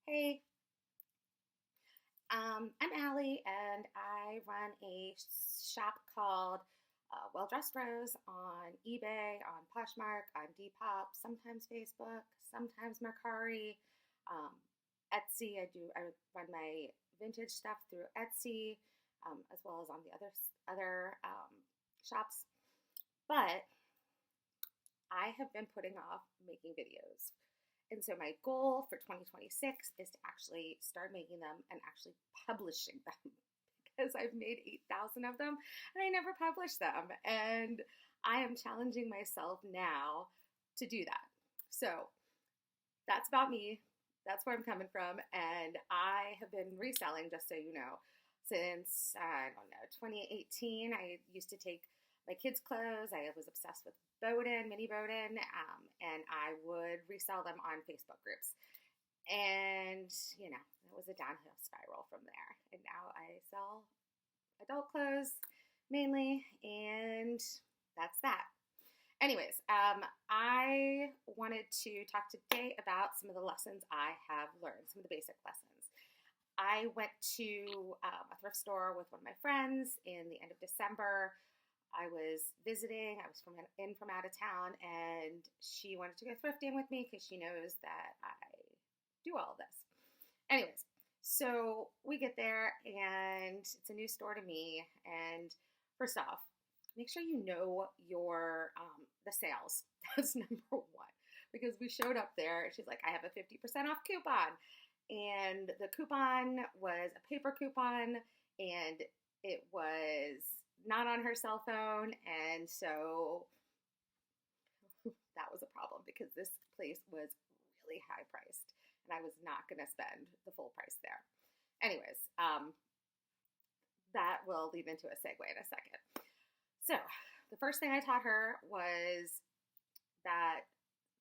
Hey, I'm Allie, and I run a shop called Well Dressed Rose on eBay, on Poshmark, on Depop, sometimes Facebook, sometimes Mercari, um, Etsy. I run my vintage stuff through Etsy, as well as on the other shops. But I have been putting off making videos. And so my goal for 2026 is to actually start making them and actually publishing them because I've made 8,000 of them and I never published them. And I am challenging myself now to do that. So that's about me. That's where I'm coming from. And I have been reselling, just so you know, since, I don't know, 2018. I used to take my kids' clothes. I was obsessed with Bowden, mini Bowden, and I would resell them on Facebook groups. And, it was a downhill spiral from there. And now I sell adult clothes mainly, and that's that. Anyways, I wanted to talk today about some of the lessons I have learned, some of the basic lessons. I went to a thrift store with one of my friends in the end of December. I was visiting. I was from out of town, and she wanted to go thrifting with me because she knows that I do all of this. Anyways, so we get there, and it's a new store to me. And first off, make sure you know your the sales. That's number one, because we showed up there. She's like, I have a 50% off coupon, and the coupon was a paper coupon, and it was not on her cell phone, and so that was a problem because this place was really high priced, and I was not going to spend the full price there. Anyways, that will lead into a segue in a second. So the first thing I taught her was that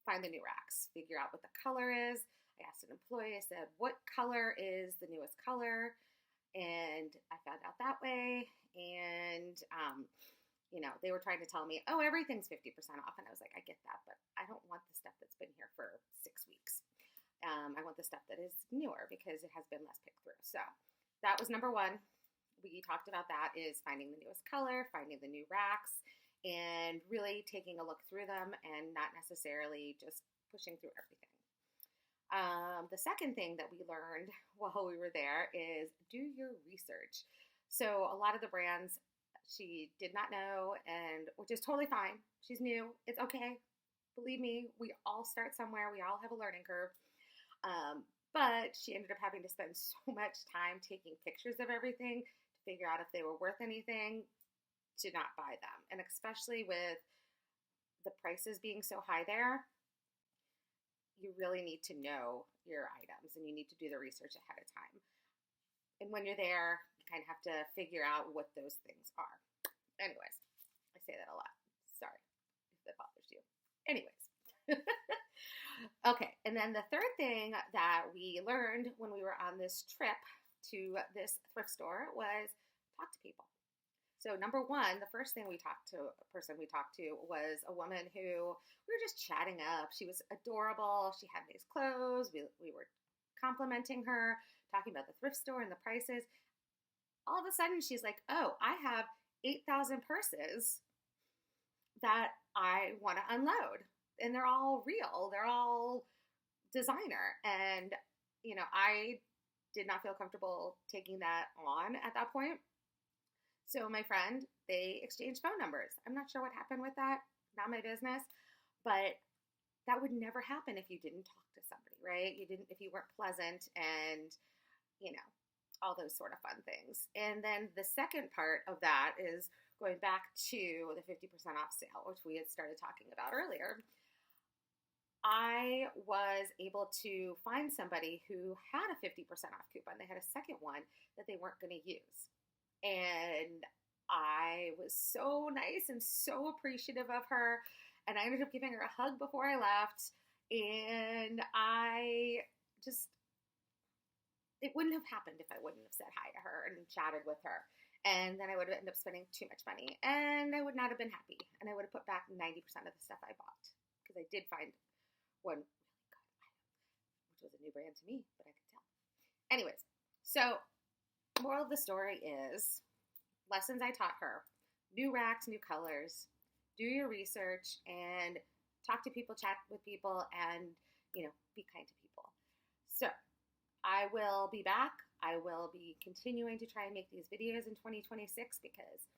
find the new racks, figure out what the color is. I asked an employee, I said, what color is the newest color? And I found out that way. And, they were trying to tell me, oh, everything's 50% off. And I was like, I get that, but I don't want the stuff that's been here for 6 weeks. I want the stuff that is newer because it has been less picked through. So that was number one. We talked about that is finding the newest color, finding the new racks, and really taking a look through them and not necessarily just pushing through everything. The second thing that we learned while we were there is do your research. So a lot of the brands she did not know, and which is totally fine. She's new. It's okay. Believe me, we all start somewhere. We all have a learning curve. But she ended up having to spend so much time taking pictures of everything to figure out if they were worth anything to not buy them. And especially with the prices being so high there, you really need to know your items and you need to do the research ahead of time. And when you're there, you kind of have to figure out what those things are. Anyways, I say that a lot. Sorry if that bothers you. Anyways. Okay, and then the third thing that we learned when we were on this trip to this thrift store was talk to people. So number one, the first thing person we talked to was a woman who we were just chatting up. She was adorable. She had nice clothes. We were complimenting her, talking about the thrift store and the prices. All of a sudden, she's like, oh, I have 8,000 purses that I want to unload. And they're all real. They're all designer. And, I did not feel comfortable taking that on at that point. So my friend, they exchanged phone numbers. I'm not sure what happened with that. Not my business. But that would never happen if you didn't talk to somebody, right? If you weren't pleasant and, all those sort of fun things. And then the second part of that is going back to the 50% off sale, which we had started talking about earlier. I was able to find somebody who had a 50% off coupon. They had a second one that they weren't going to use. And I was so nice and so appreciative of her. And I ended up giving her a hug before I left. And it wouldn't have happened if I wouldn't have said hi to her and chatted with her. And then I would have ended up spending too much money. And I would not have been happy. And I would have put back 90% of the stuff I bought. Because I did find one really good item, which was a new brand to me, but I could tell. Anyways, so moral of the story is lessons I taught her. New racks, new colors. Do your research and talk to people, chat with people, and, be kind to people. So I will be back. I will be continuing to try and make these videos in 2026 because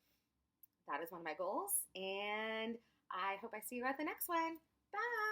that is one of my goals. And I hope I see you at the next one. Bye.